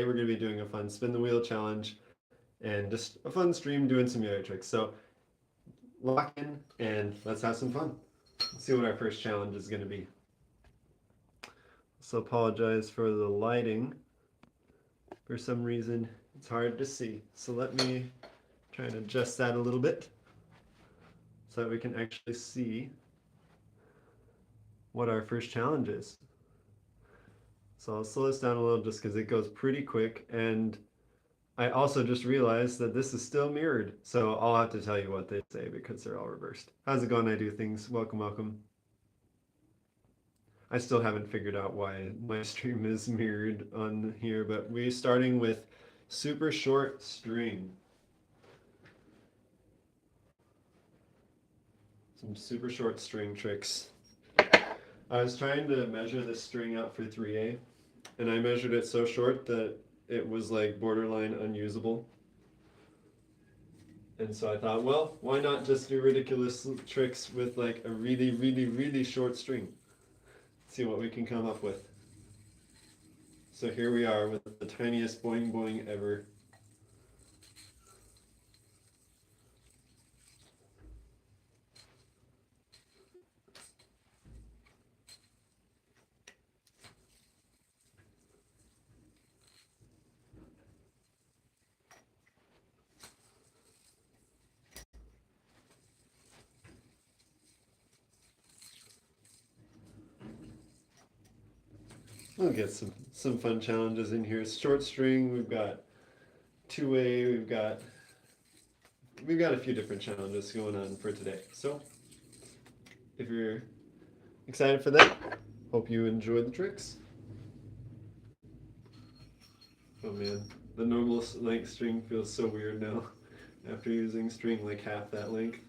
we're going to be doing a fun spin the wheel challenge and just a fun stream doing some yo-yo tricks. So lock in and let's have some fun. Let's see what our first challenge is going to be. So apologize for the lighting. For some reason, it's hard to see. So let me try and adjust that a little bit so that we can actually see what our first challenge is. So I'll slow this down a little just because it goes pretty quick, and I also just realized that this is still mirrored, so I'll have to tell you what they say because they're all reversed. How's it going? I do things. Welcome, welcome. I still haven't figured out why my stream is mirrored on here, but we're starting with super short string. Some super short string tricks. I was trying to measure this string out for 3A, and I measured it so short that it was like borderline unusable. And so I thought, well, why not just do ridiculous tricks with like a really, really, really short string? See what we can come up with. So here we are with the tiniest boing boing ever. We'll get some fun challenges in here. Short string, we've got 2A, we've got a few different challenges going on for today. So if you're excited for that, hope you enjoy the tricks. Oh man, the normal length string feels so weird now after using string like half that length.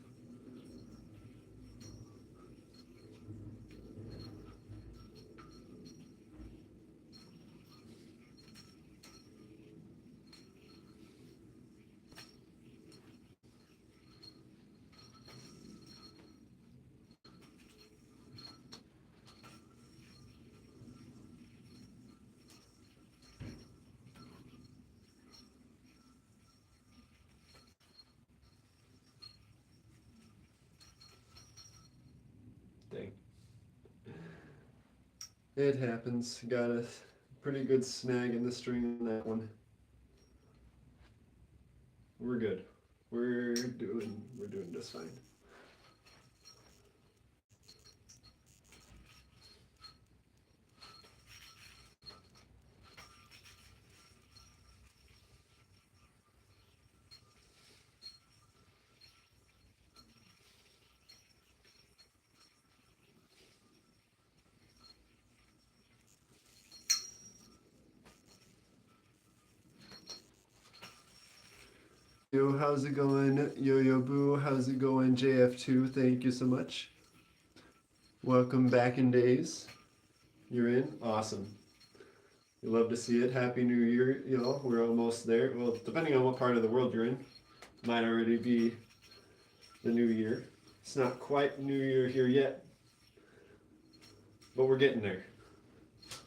Dang. It happens. Got a pretty good snag in the string on that one. We're good. We're doing just fine. Yo, how's it going? Yo Boo, how's it going? JF2, thank you so much. Welcome back in days. You're in? Awesome. We love to see it. Happy New Year, y'all. We're almost there. Well, depending on what part of the world you're in, might already be the new year. It's not quite New Year here yet, but we're getting there.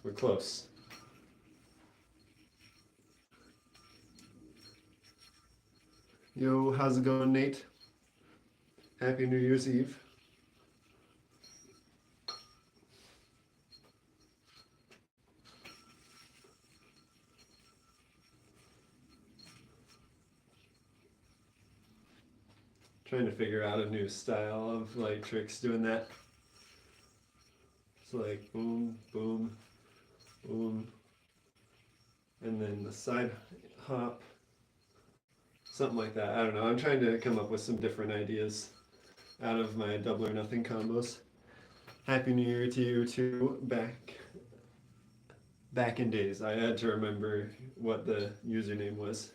We're close. Yo, how's it going, Nate? Happy New Year's Eve. Trying to figure out a new style of like tricks doing that. It's like boom, boom, boom, and then the side hop. Something like that. I don't know. I'm trying to come up with some different ideas out of my double or nothing combos. Happy New Year to you too. Back in days. I had to remember what the username was.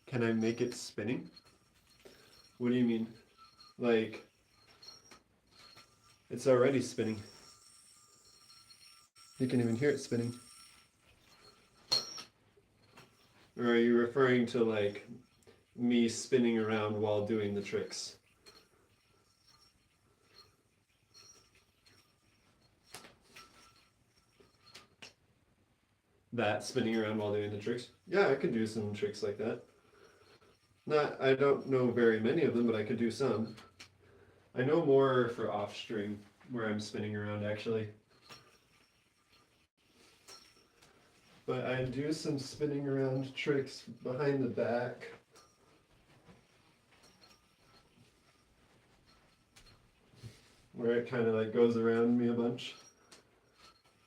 Can I make it spinning? What do you mean? Like It's already spinning. You can even hear it spinning. Or are you referring to like me spinning around while doing the tricks? That spinning around while doing the tricks? Yeah, I could do some tricks like that. I don't know very many of them, but I could do some. I know more for off string, where I'm spinning around actually. But I do some spinning around tricks behind the back. Where it kind of like goes around me a bunch,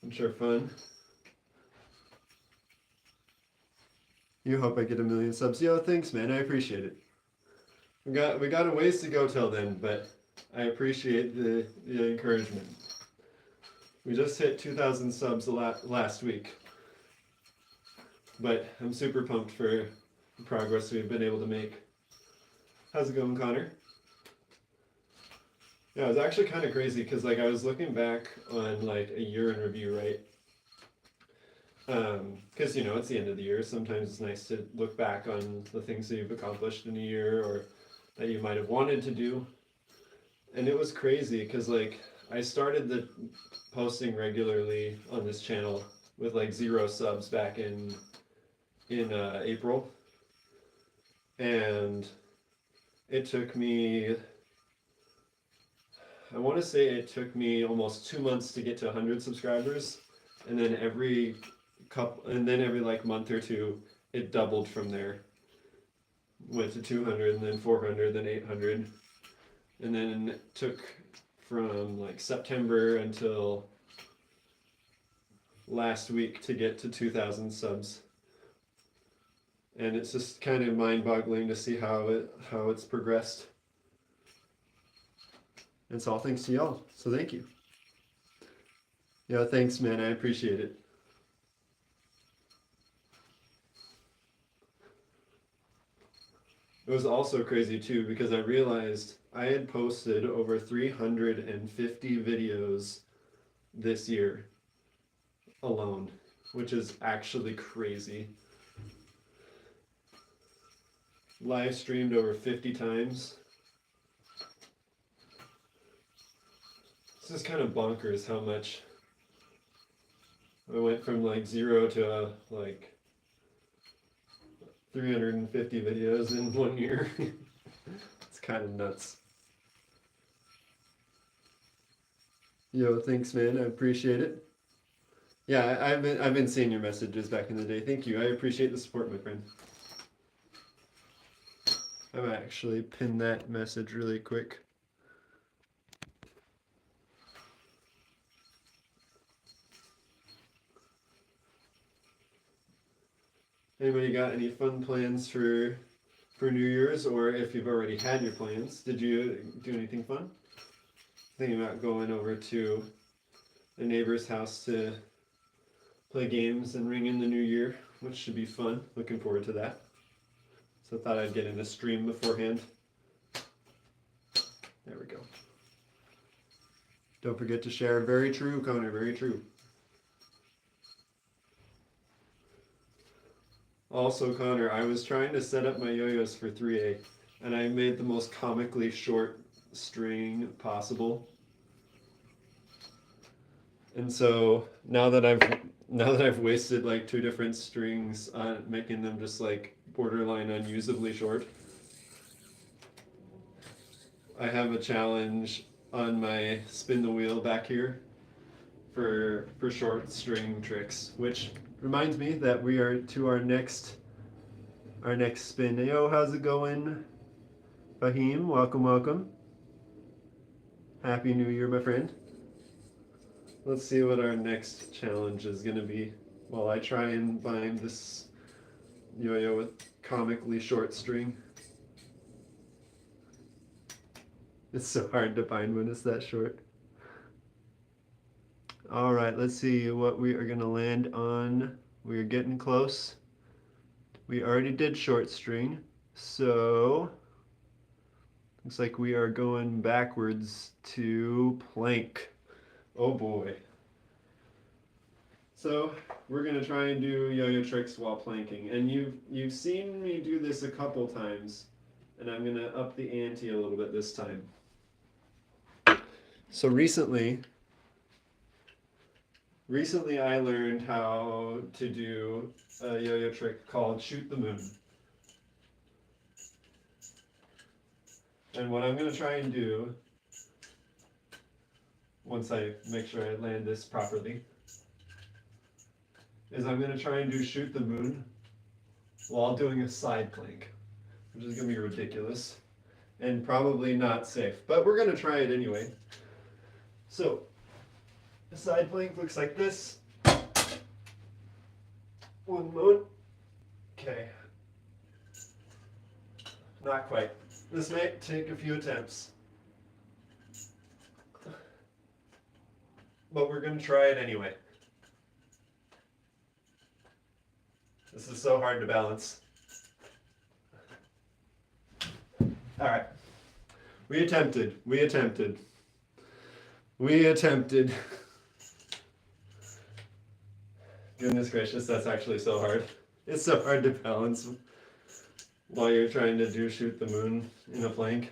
which are fun. You hope I get 1,000,000 subs. Yo, thanks, man. I appreciate it. We got a ways to go till then, but I appreciate the encouragement. We just hit 2,000 subs last week, but I'm super pumped for the progress we've been able to make. How's it going, Connor? Yeah, it was actually kind of crazy because like I was looking back on like a year in review, right? Because you know it's the end of the year. Sometimes it's nice to look back on the things that you've accomplished in a year or that you might have wanted to do. And it was crazy because like I started the posting regularly on this channel with like 0 subs back in April, and it took me. I want to say it took me almost 2 months to get to 100 subscribers, and then every like month or two, it doubled from there. Went to 200, and then 400, then 800, and then it took from like September until last week to get to 2,000 subs. And it's just kind of mind-boggling to see how it's progressed. It's all thanks to y'all, so thank you. Yeah, thanks, man. I appreciate it. It was also crazy too because I realized I had posted over 350 videos this year alone, which is actually crazy. Live streamed over 50 times. This is kind of bonkers how much I went from like 0 to like 350 videos in 1 year. It's kind of nuts. Yo, thanks, man. I appreciate it. Yeah, I've been seeing your messages back in the day. Thank you. I appreciate the support, my friend. I'm gonna actually pin that message really quick. Anybody got any fun plans for New Year's, or if you've already had your plans, did you do anything fun? Thinking about going over to a neighbor's house to play games and ring in the new year, which should be fun. Looking forward to that. So I thought I'd get in a stream beforehand. There we go. Don't forget to share. Very true, Connor. Very true. Also, Connor, I was trying to set up my yo-yos for 3A, and I made the most comically short string possible. And so now that I've wasted like 2 different strings on making them just like borderline unusably short, I have a challenge on my spin the wheel back here for short string tricks, which reminds me that we are to our next spin. Yo, how's it going? Fahim, welcome, welcome. Happy New Year, my friend. Let's see what our next challenge is gonna be while I try and find this yo-yo with comically short string. It's so hard to find when it's that short. All right, let's see what we are gonna land on. We're getting close. We already did short string, so Looks like we are going backwards to plank. Oh boy. So we're gonna try and do yo-yo tricks while planking, and you've seen me do this a couple times, and I'm gonna up the ante a little bit this time. So recently I learned how to do a yo-yo trick called shoot the moon. And what I'm gonna try and do, once I make sure I land this properly, is I'm gonna try and do shoot the moon while doing a side plank, which is gonna be ridiculous and probably not safe, but we're gonna try it anyway. So, the side plank looks like this. One moment. Okay. Not quite. This might take a few attempts. But we're gonna try it anyway. This is so hard to balance. Alright. We attempted. Goodness gracious, that's actually so hard. It's so hard to balance while you're trying to do shoot the moon in a plank.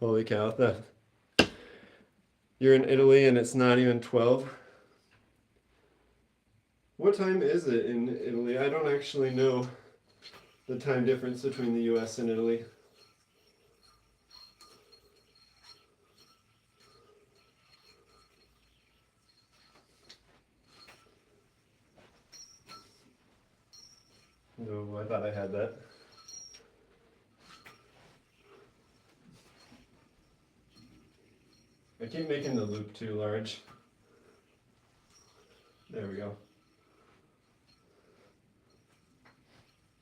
Holy cow, you're in Italy and it's not even 12. What time is it in Italy? I don't actually know the time difference between the US and Italy. No, I thought I had that. I keep making the loop too large. There we go.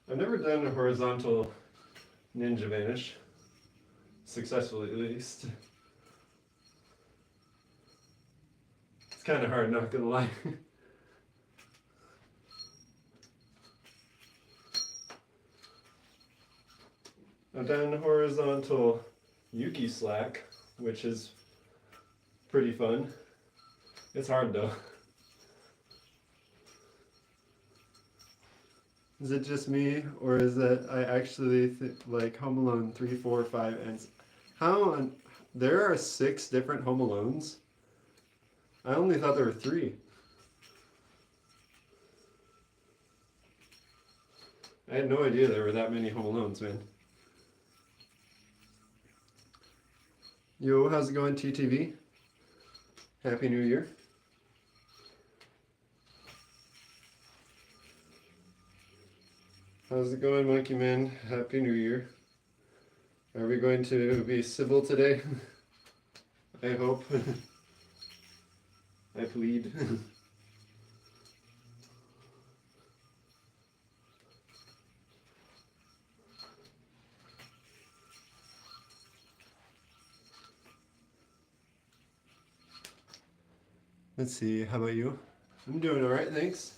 I've never done a horizontal ninja vanish, successfully at least. It's kind of hard, not gonna lie. I've done horizontal Yuki slack, which is pretty fun. It's hard though. Is it just me, or is that I actually like Home Alone 3, 4, 5, and there are 6 different Home Alones? I only thought there were 3. I had no idea there were that many Home Alones, man. Yo, how's it going, TTV? Happy New Year. How's it going, Monkey Man? Happy New Year. Are we going to be civil today? I hope. I plead. Let's see, how about you? I'm doing alright, thanks.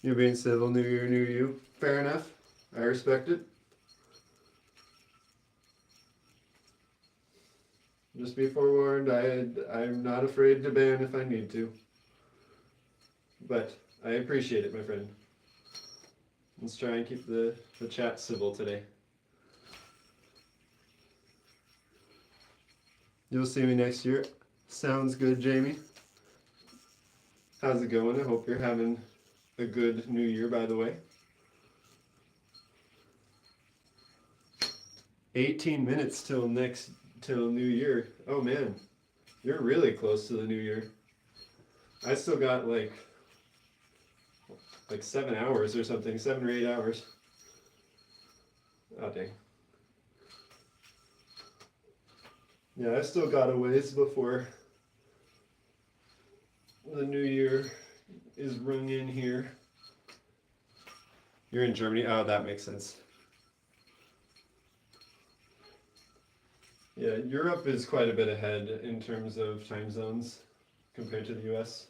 You're being civil, New Year, New You. Fair enough. I respect it. Just be forewarned, I'm not afraid to ban if I need to. But I appreciate it, my friend. Let's try and keep the chat civil today. You'll see me next year. Sounds good, Jamie. How's it going? I hope you're having a good new year, by the way. 18 minutes till New Year. Oh man, you're really close to the New Year. I still got like 7 hours or something, 7 or 8 hours. Oh dang. Yeah, I still got a ways before the New Year is rung in here. You're in Germany? Oh, that makes sense. Yeah, Europe is quite a bit ahead in terms of time zones compared to the US.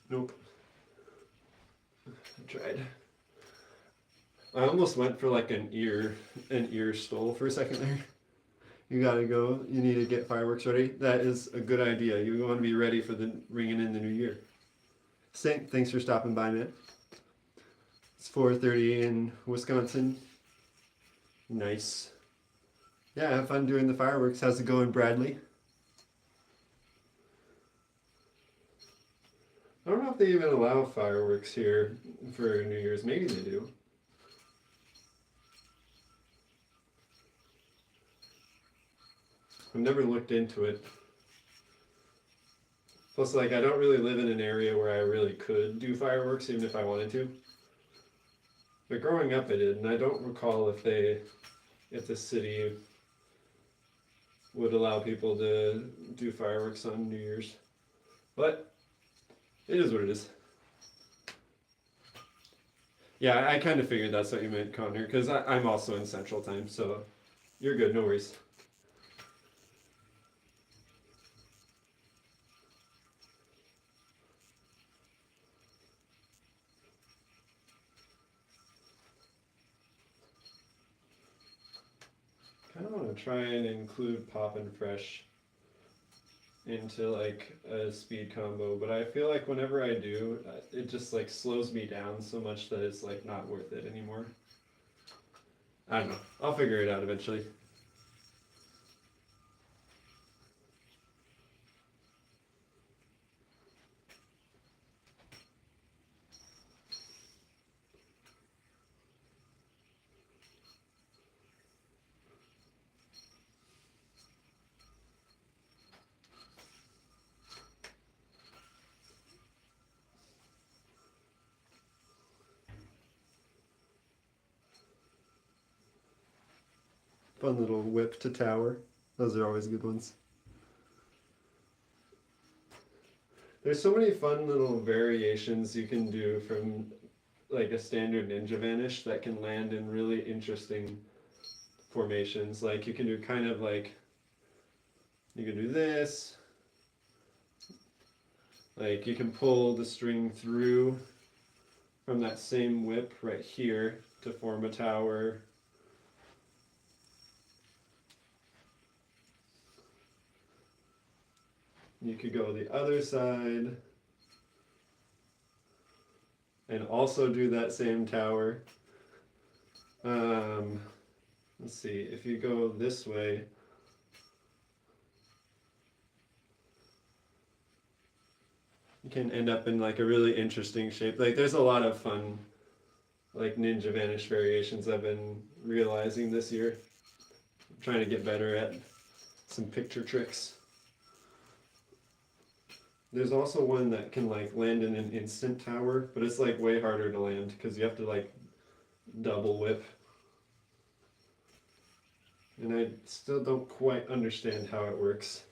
Nope. I tried. I almost went for like an ear stole for a second there. You gotta go. You need to get fireworks ready. That is a good idea. You want to be ready for the ringing in the new year. Saint, thanks for stopping by, man. It's 4:30 in Wisconsin. Nice. Yeah, have fun doing the fireworks. How's it going, Bradley? I don't know if they even allow fireworks here for New Year's. Maybe they do. I've never looked into it. Plus, like, I don't really live in an area where I really could do fireworks, even if I wanted to. But growing up, I did, and I don't recall if the city would allow people to do fireworks on New Year's. But it is what it is. Yeah, I kind of figured that's what you meant, Connor, because I'm also in Central Time, so you're good, no worries. Kind of want to try and include Pop and Fresh into like a speed combo, but I feel like whenever I do, it just like slows me down so much that it's like not worth it anymore. I don't know. I'll figure it out eventually. Fun little whip to tower. Those are always good ones. There's so many fun little variations you can do from like a standard ninja vanish that can land in really interesting formations. Like you can do kind of like, you can do this. Like you can pull the string through from that same whip right here to form a tower. You could go the other side and also do that same tower. Let's see, if you go this way, you can end up in like a really interesting shape. Like there's a lot of fun like ninja vanish variations I've been realizing this year. I'm trying to get better at some picture tricks. There's also one that can like land in an instant tower, but it's like way harder to land because you have to like double whip. And I still don't quite understand how it works.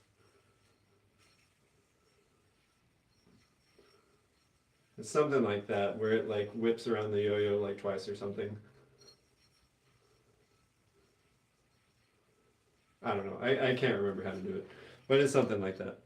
It's something like that, where it like whips around the yo-yo like twice or something. I don't know. I can't remember how to do it, but it's something like that.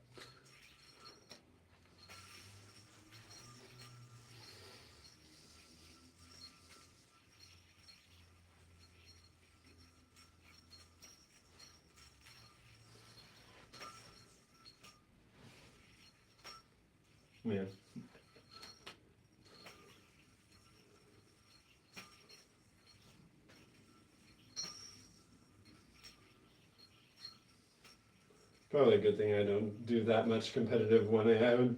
Man. Probably a good thing I don't do that much competitive 1A. I'm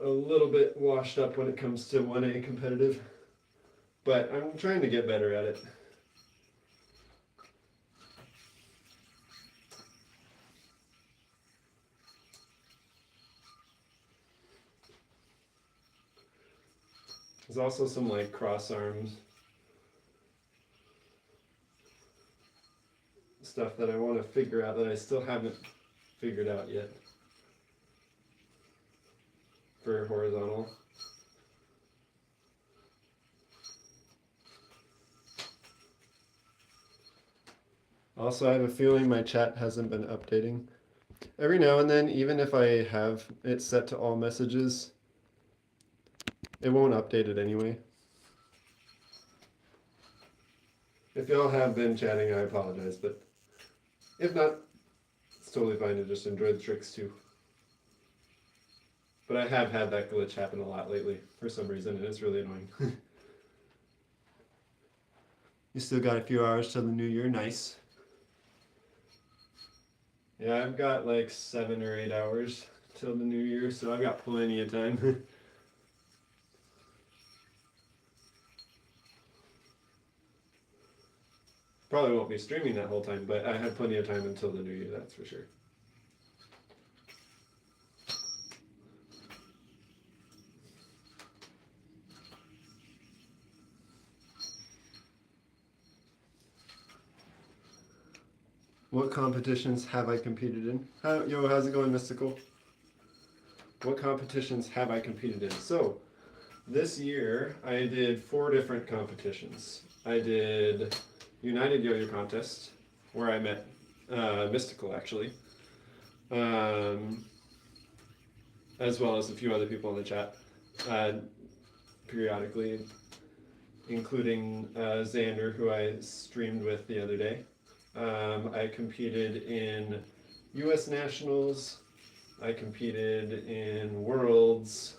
a little bit washed up when it comes to 1A competitive, but I'm trying to get better at it. There's also some like cross arms stuff that I want to figure out that I still haven't figured out yet for horizontal. Also, I have a feeling my chat hasn't been updating. Every now and then, even if I have it set to all messages, it won't update it anyway. If y'all have been chatting, I apologize, but if not, it's totally fine to just enjoy the tricks too. But I have had that glitch happen a lot lately for some reason, and it's really annoying. You still got a few hours till the new year, nice. Yeah, I've got like 7 or 8 hours till the new year, so I've got plenty of time. Probably won't be streaming that whole time, but I have plenty of time until the new year, that's for sure. What competitions have I competed in? How's it going, Mystical? What competitions have I competed in? So, this year I did 4 different competitions. I did United Yo-Yo Contest, where I met Mystical actually, as well as a few other people in the chat, periodically, including Xander, who I streamed with the other day. I competed in U.S. Nationals, I competed in Worlds,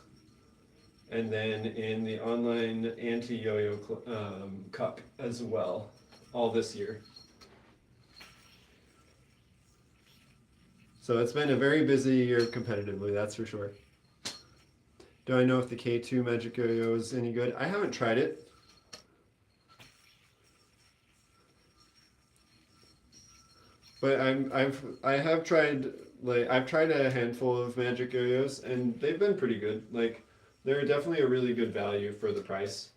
and then in the online anti-yo-yo cup as well, all this year. So it's been a very busy year competitively, that's for sure. Do I know if the K2 Magic Yo-Yo is any good? I haven't tried it. But I have tried, like, I've tried a handful of Magic Yo-Yos and they've been pretty good. Like, they're definitely a really good value for the price.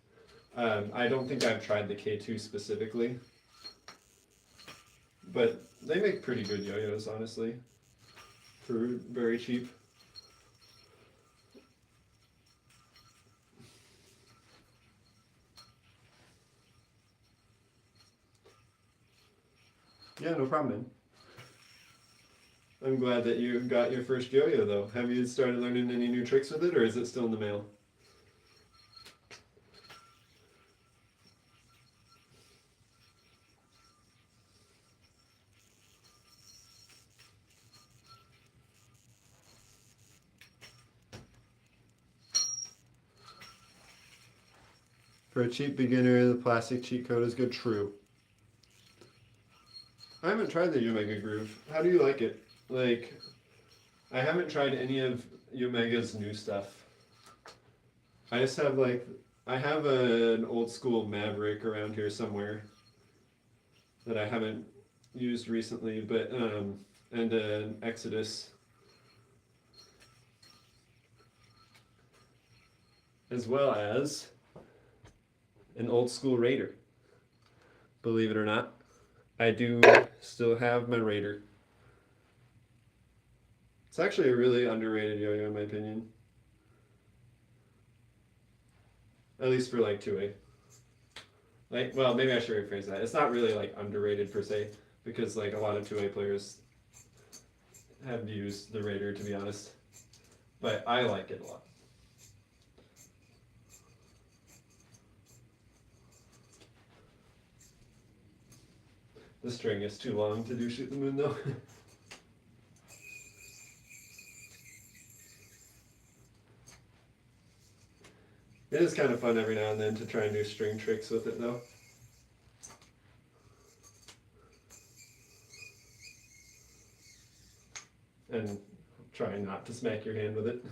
I don't think I've tried the K2 specifically, but they make pretty good yo-yos, honestly, for very cheap. Yeah, no problem, man. I'm glad that you got your first yo-yo, though. Have you started learning any new tricks with it, or is it still in the mail? For a cheap beginner, the plastic cheat code is good. True. I haven't tried the Omega Groove. How do you like it? Like, I haven't tried any of Omega's new stuff. I just have I have an old school Maverick around here somewhere that I haven't used recently, but and an Exodus, as well as an old school Raider. Believe it or not, I do still have my Raider. It's actually a really underrated yo-yo in my opinion. At least for like 2A. Like, well, maybe I should rephrase that. It's not really like underrated per se, because like a lot of 2A players have used the Raider, to be honest. But I like it a lot. The string is too long to do Shoot the Moon though. It is kind of fun every now and then to try and do string tricks with it though. And try not to smack your hand with it.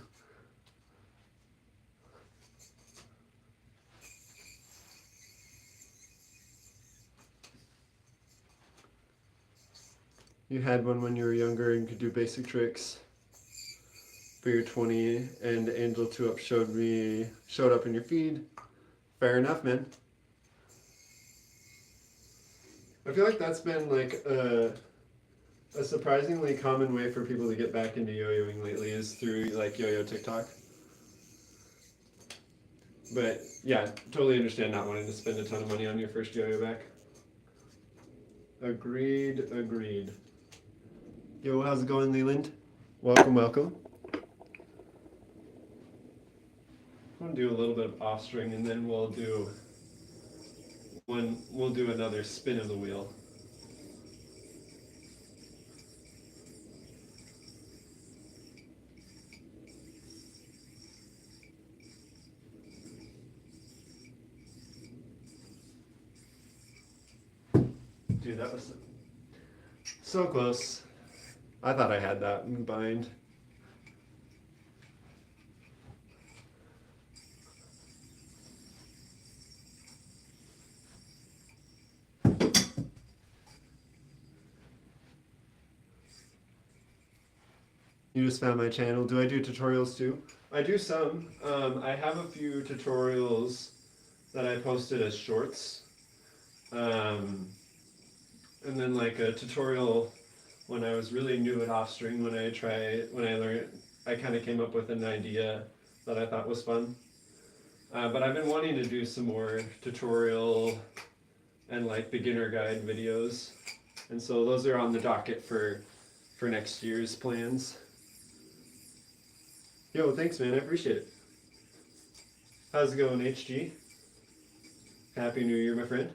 You had one when you were younger and could do basic tricks. For your 20 and Angel 2 Up showed up in your feed. Fair enough, man. I feel like that's been like a surprisingly common way for people to get back into yo-yoing lately is through like yo-yo TikTok. But yeah, totally understand not wanting to spend a ton of money on your first yo-yo back. Agreed, agreed. Yo, how's it going, Leland? Welcome, welcome. I'm gonna do a little bit of off string, and then we'll do another spin of the wheel. Dude, that was so close. I thought I had that in bind. You just found my channel. Do I do tutorials too? I do some. I have a few tutorials that I posted as shorts. And then like a tutorial when I was really new at off string, when I learned, I kind of came up with an idea that I thought was fun. But I've been wanting to do some more tutorial and like beginner guide videos. And so those are on the docket for next year's plans. Yo, thanks man, I appreciate it. How's it going, HG? Happy New Year, my friend.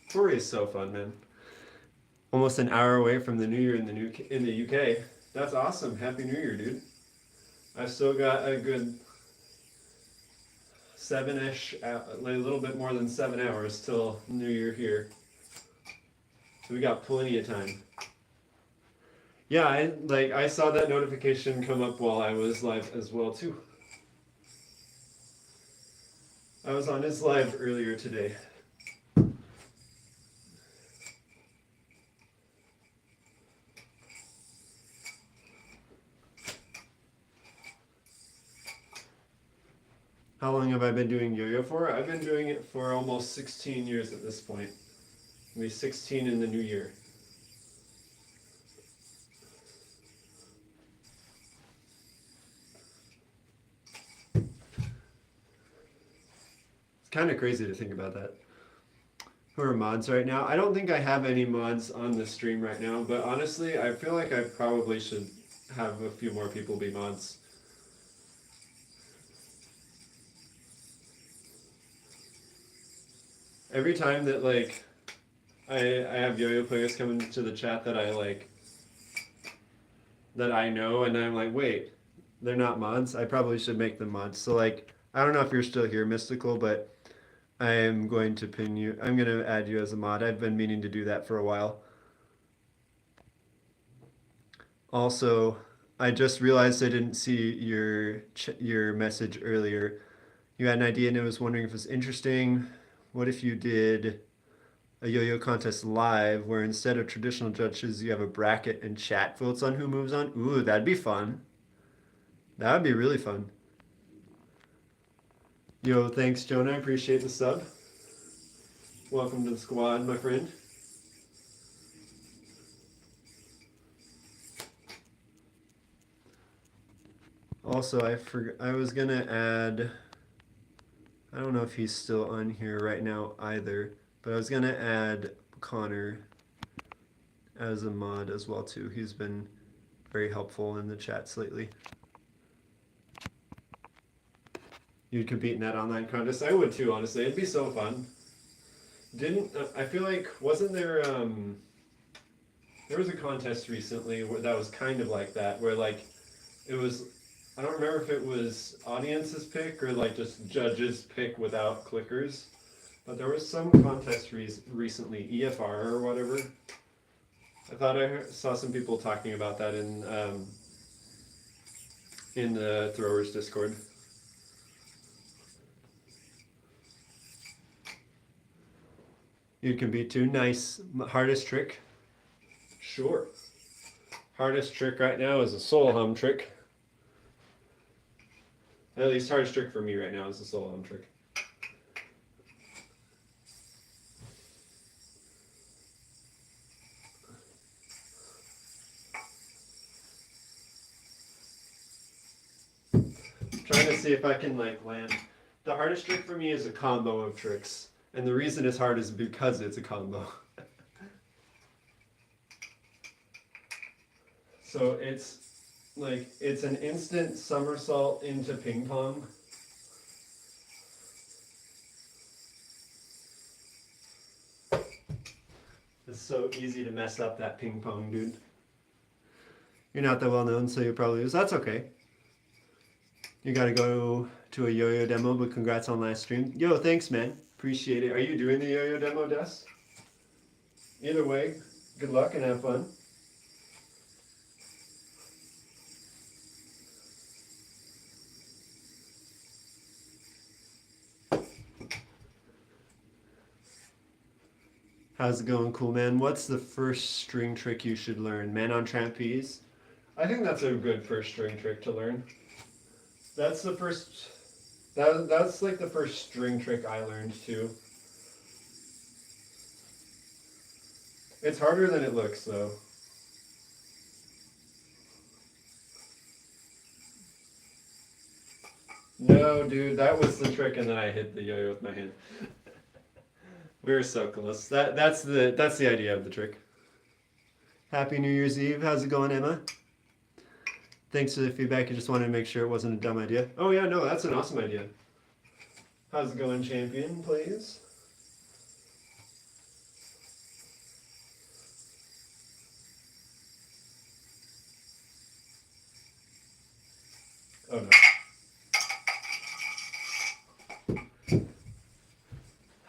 Korea is so fun, man. Almost an hour away from the New Year in the UK. That's awesome. Happy New Year, dude. I've still got a good 7-ish, a little bit more than 7 hours till New Year here. So we got plenty of time. Yeah, I saw that notification come up while I was live as well too. I was on his live earlier today. How long have I been doing yo-yo for? I've been doing it for almost 16 years at this point. It'll be 16 in the new year. It's kind of crazy to think about that. Who are mods right now? I don't think I have any mods on the stream right now, but honestly, I feel like I probably should have a few more people be mods. Every time that like I have yo-yo players come into the chat that I like, that I know, and I'm like, wait, they're not mods. I probably should make them mods. So like, I don't know if you're still here, Mystical, but I am going to pin you. I'm going to add you as a mod. I've been meaning to do that for a while. Also, I just realized I didn't see your message earlier. You had an idea and I was wondering if it was interesting. What if you did a yo-yo contest live where instead of traditional judges you have a bracket and chat votes on who moves on? Ooh, that'd be fun. That would be really fun. Yo, thanks Jonah, I appreciate the sub. Welcome to the squad, my friend. Also, I was gonna add, I don't know if he's still on here right now either, but I was gonna add Connor as a mod as well too. He's been very helpful in the chats lately. You'd compete in that online contest? I would too, honestly. It'd be so fun. I feel like, wasn't there, there was a contest recently that was kind of like that, where like, it was, I don't remember if it was audience's pick or like just judges pick without clickers, but there was some contest recently, EFR or whatever. I thought I saw some people talking about that in the Throwers Discord. You can beat too. Nice. Hardest trick? Sure. Hardest trick right now is a soul hum trick. At least hardest trick for me right now is the solo hum trick. Trying to see if I can like land. The hardest trick for me is a combo of tricks. And the reason it's hard is because it's a combo. So it's like, it's an instant somersault into ping pong. It's so easy to mess up that ping pong, dude. You're not that well known, so you probably lose. That's okay. You gotta go to a yo-yo demo, but congrats on last stream. Yo, thanks, man. Appreciate it. Are you doing the yo-yo demo, Des? Either way, good luck and have fun. How's it going, cool man? What's the first string trick you should learn? Man on trapeze? I think that's a good first string trick to learn. That's the first, that's like the first string trick I learned too. It's harder than it looks though. No, dude, that was the trick and then I hit the yo-yo with my hand. We were so close. That's the idea of the trick. Happy New Year's Eve. How's it going, Emma? Thanks for the feedback. I just wanted to make sure it wasn't a dumb idea. Oh yeah, no, that's an awesome idea. How's it going, champion, please? Oh no.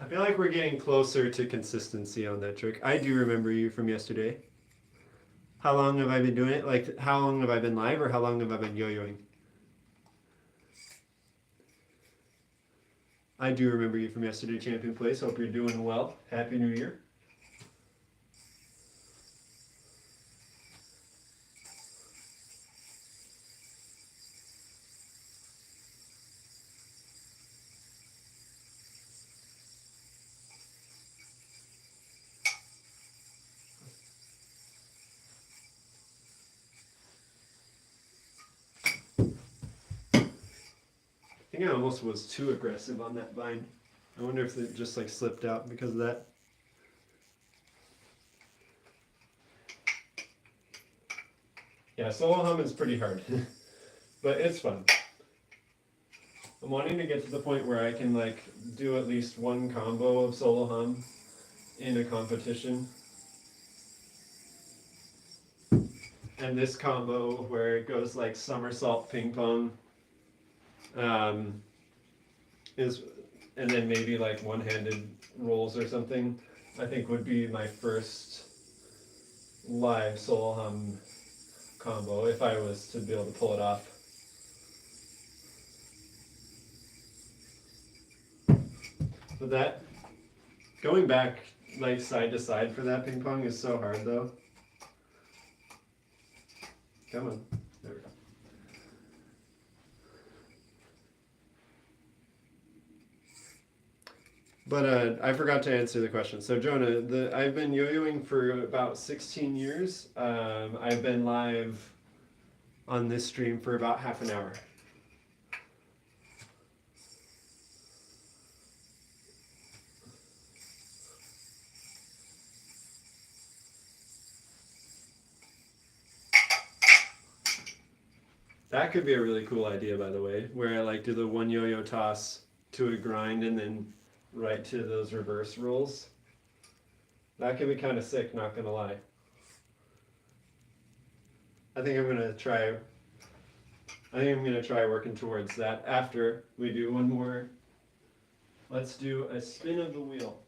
I feel like we're getting closer to consistency on that trick. I do remember you from yesterday. How long have I been doing it? Like, how long have I been live or how long have I been yo-yoing? I do remember you from yesterday, Champion Place. Hope you're doing well. Happy New Year. I think I almost was too aggressive on that vine. I wonder if it just like slipped out because of that. Yeah, solo hum is pretty hard, but it's fun. I'm wanting to get to the point where I can like do at least one combo of solo hum in a competition. And this combo where it goes like somersault ping pong is, and then maybe like one-handed rolls or something, I think would be my first live solo hum combo if I was to be able to pull it off. But that, going back like side to side for that ping pong is so hard though. Come on, there we go. But I forgot to answer the question. So Jonah, I've been yo-yoing for about 16 years. I've been live on this stream for about half an hour. That could be a really cool idea, by the way, where I like do the one yo-yo toss to a grind and then right to those reverse rolls. That could be kind of sick, not gonna lie. I think I'm gonna try working towards that after we do one more. Let's do a spin of the wheel.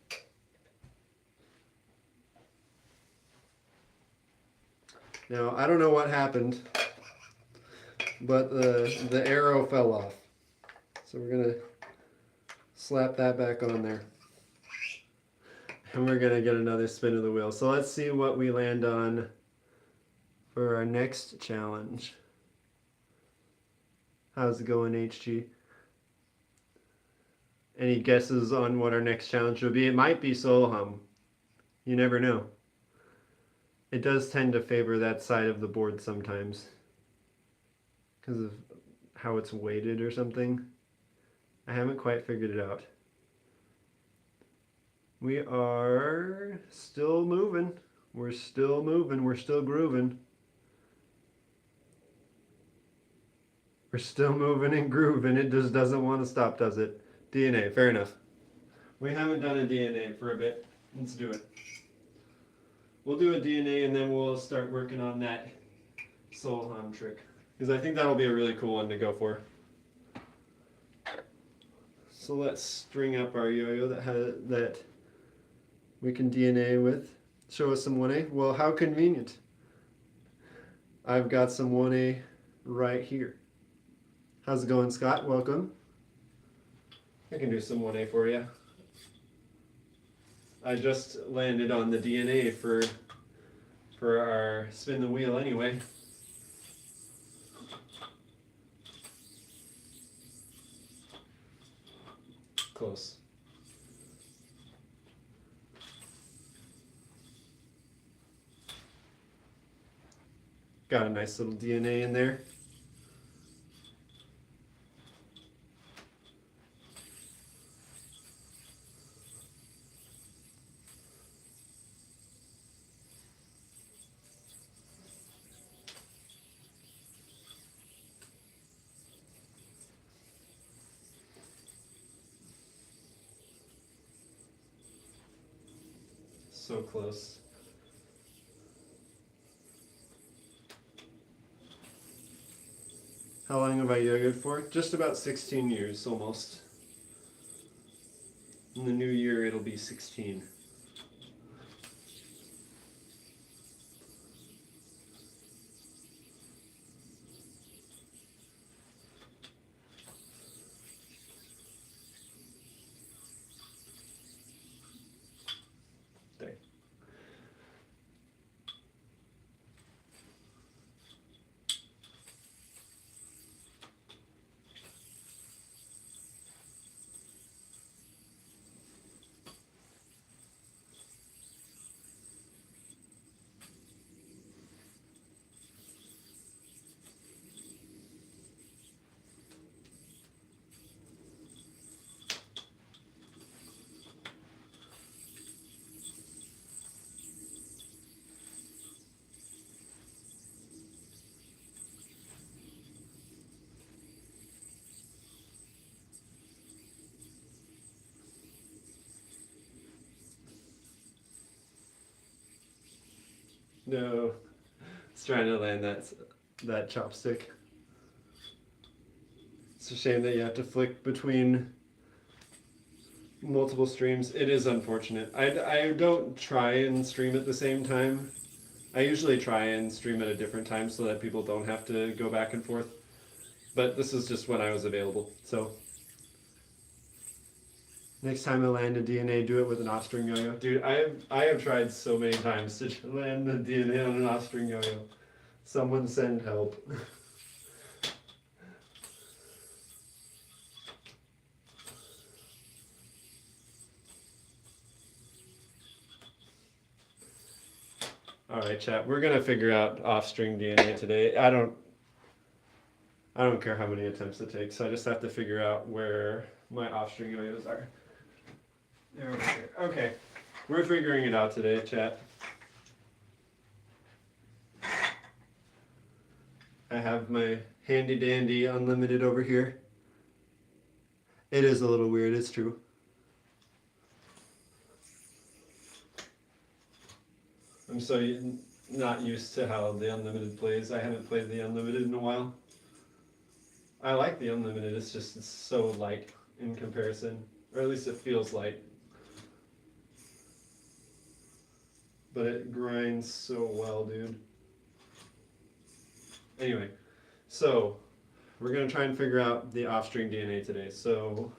Now, I don't know what happened, but the arrow fell off. So we're gonna slap that back on there. And we're gonna get another spin of the wheel. So let's see what we land on for our next challenge. How's it going, HG? Any guesses on what our next challenge will be? It might be solo hum. You never know. It does tend to favor that side of the board sometimes because of how it's weighted or something. I haven't quite figured it out. We are still moving. We're still moving. We're still grooving. We're still moving and grooving. It just doesn't want to stop, does it? DNA, fair enough. We haven't done a DNA for a bit. Let's do it. We'll do a DNA and then we'll start working on that soul hum trick. Because I think that'll be a really cool one to go for. So let's string up our yo-yo that we can DNA with. Show us some 1A. Well, how convenient. I've got some 1A right here. How's it going, Scott? Welcome. I can do some 1A for you. I just landed on the DNA for our spin the wheel anyway. Close. Got a nice little DNA in there. So close. How long have I yo-yoed for? Just about 16 years, almost. In the new year, it'll be 16. There. No, it's trying to land that chopstick. It's a shame that you have to flick between multiple streams. It is unfortunate. I don't try and stream at the same time. I usually try and stream at a different time so that people don't have to go back and forth. But this is just when I was available. So next time I land a DNA, do it with an off-string yo-yo. Dude, I have tried so many times to land the DNA on an off-string yo-yo. Someone send help. All right, chat. We're gonna figure out off-string DNA today. I don't care how many attempts it takes. I just have to figure out where my off-string yo-yos are. They're over here. Okay, we're figuring it out today, chat. I have my handy dandy unlimited over here. It is a little weird, it's true. I'm so not used to how the unlimited plays. I haven't played the unlimited in a while. I like the unlimited, it's just it's so light in comparison. Or at least it feels light. But it grinds so well, dude. Anyway, so we're going to try and figure out the off-string DNA today. So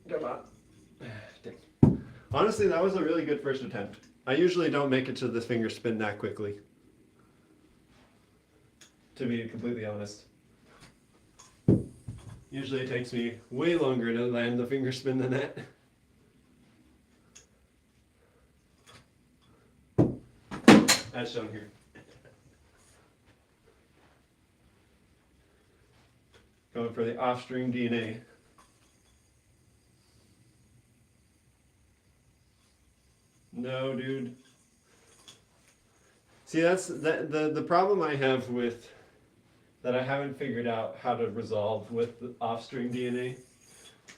come on. Dang. Honestly, that was a really good first attempt. I usually don't make it to the finger spin that quickly. to be completely honest. Usually it takes me way longer to land the finger spin than that. As shown here. Going for the off-string DNA. No, dude. See, that's the problem I have with that I haven't figured out how to resolve with the off-string DNA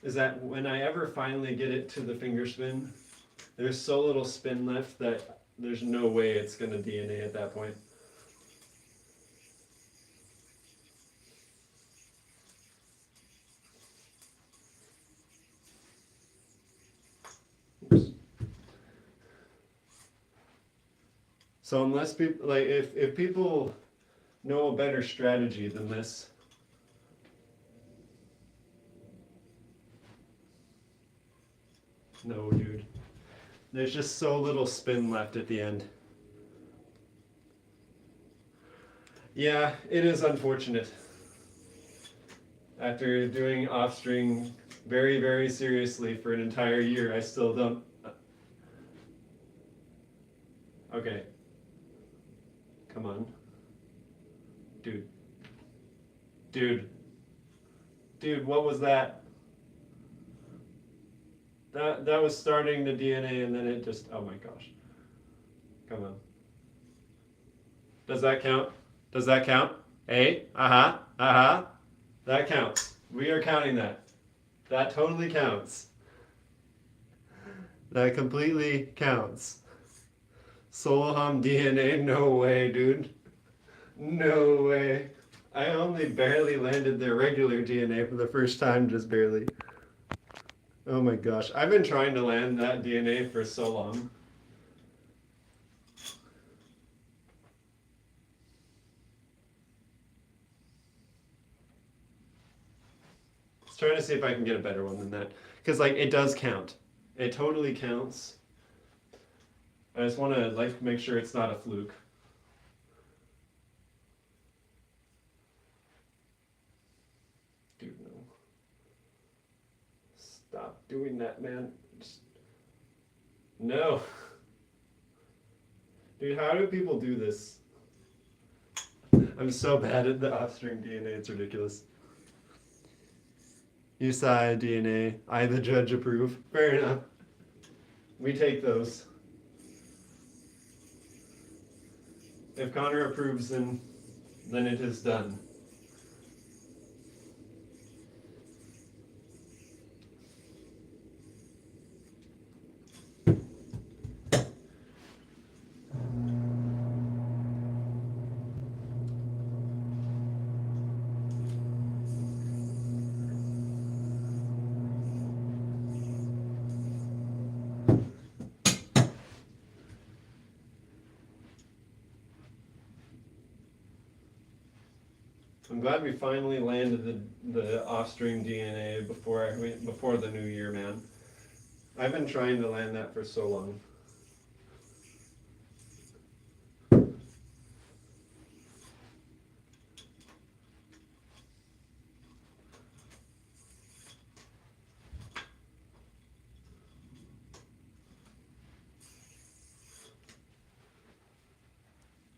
is that when I ever finally get it to the finger spin, there's so little spin left that there's no way it's going to DNA at that point. Oops. So unless people, like, if people know a better strategy than this, no, dude. There's just so little spin left at the end. Yeah, it is unfortunate. After doing off-string very, very seriously for an entire year, I still don't... Okay. Come on. Dude. Dude. Dude, what was that? That was starting the DNA and then it just... Oh my gosh. Come on. Does that count? Does that count? Hey? Uh-huh. Uh-huh. That counts. We are counting that. That totally counts. That completely counts. Solo hum DNA? No way, dude. No way. I only barely landed the regular DNA for the first time, just barely. Oh my gosh. I've been trying to land that DNA for so long. Let's try to see if I can get a better one than that. Because, like, it does count. It totally counts. I just want to, like, make sure it's not a fluke. Dude, no. Stop doing that, man. Just... No. Dude, how do people do this? I'm so bad at the off-string DNA, it's ridiculous. USI DNA, I the judge approve. Fair enough. We take those. If Connor approves, then it is done. I'm glad we finally landed the off-string DNA before the new year, man. I've been trying to land that for so long.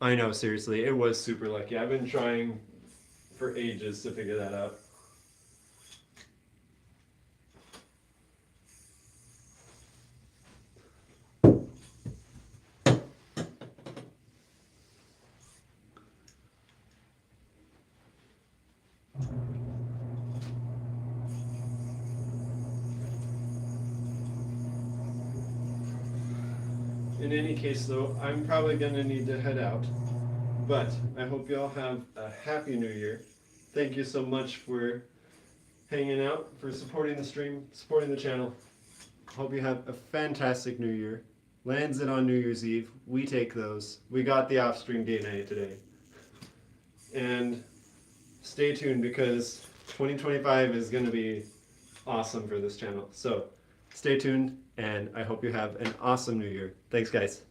I know, seriously, it was super lucky. I've been trying for ages to figure that out. In any case, though, I'm probably going to need to head out. But I hope you all have a happy new year. Thank you so much for hanging out, for supporting the stream, supporting the channel. Hope you have a fantastic new year. Lands it on New Year's Eve. We take those. We got the off-string DNA today. And stay tuned because 2025 is going to be awesome for this channel. So stay tuned and I hope you have an awesome new year. Thanks, guys.